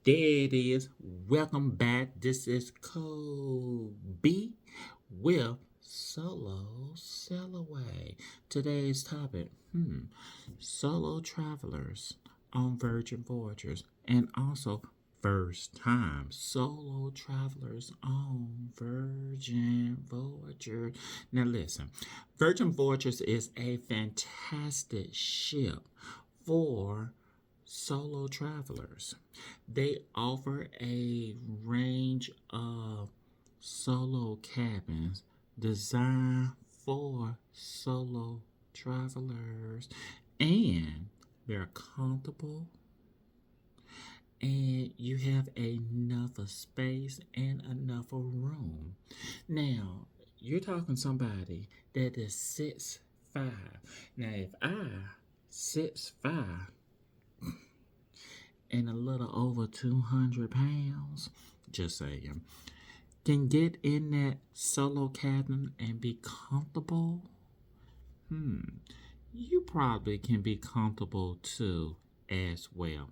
There it is. Welcome back. This is Coby with Solo Sail Away. Today's topic, solo travelers on Virgin Voyages and also first time solo travelers on Virgin Voyager. Now listen, Virgin Voyages is a fantastic ship for solo travelers. They offer a range of solo cabins designed for solo travelers, and they're comfortable, and you have enough of space and enough of room. Now, you're talking somebody that is 6'5". Now, if I 6'5" and a little over 200 pounds, just saying, can get in that solo cabin and be comfortable, you probably can be comfortable too as well.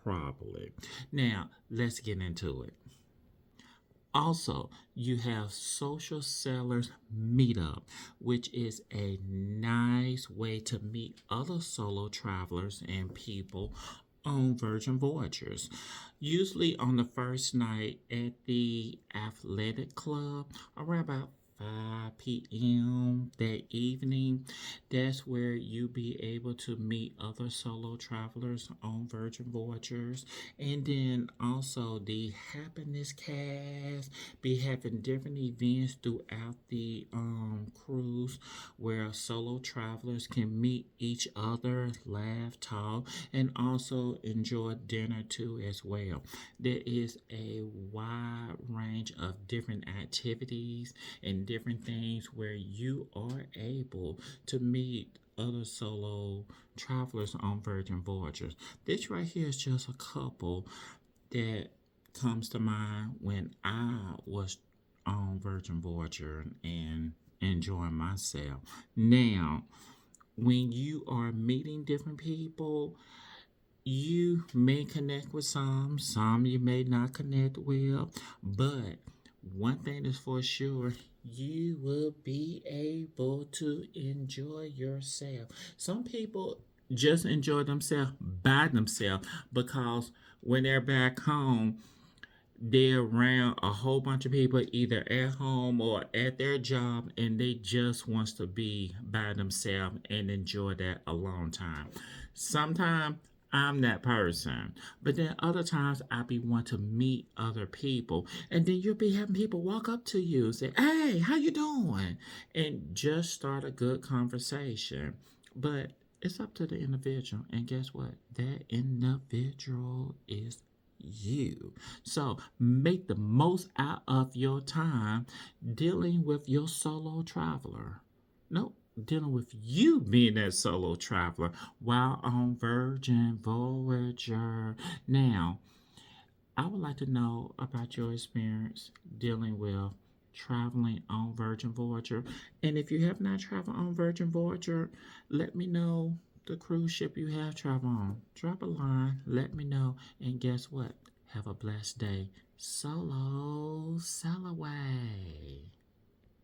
Probably. Now, let's get into it. Also, you have Social Sellers Meetup, which is a nice way to meet other solo travelers and people on Virgin Voyagers. Usually on the first night at the athletic club, around about 5 p.m. that evening. That's where you'll be able to meet other solo travelers on Virgin Voyagers. And then also the Happiness Cast be having different events throughout the cruise where solo travelers can meet each other, laugh, talk, and also enjoy dinner too as well. There is a wide range of different activities and different things where you are able to meet other solo travelers on Virgin Voyages. This right here is just a couple that comes to mind when I was on Virgin Voyager and enjoying myself. Now, when you are meeting different people, you may connect with some you may not connect with, but one thing is for sure, you will be able to enjoy yourself. Some people just enjoy themselves by themselves because when they're back home, they're around a whole bunch of people either at home or at their job, and they just wants to be by themselves and enjoy that alone time. Sometimes I'm that person, but then other times I be want to meet other people, and then you'll be having people walk up to you and say, "Hey, how you doing?" and just start a good conversation. But it's up to the individual, and guess what? That individual is you. So make the most out of your time dealing with your solo traveler. Nope, dealing with you being that solo traveler while on Virgin Voyager. Now, I would like to know about your experience dealing with traveling on Virgin Voyager. And if you have not traveled on Virgin Voyager, let me know the cruise ship you have traveled on. Drop a line, let me know, and guess what? Have a blessed day. Solo sail away.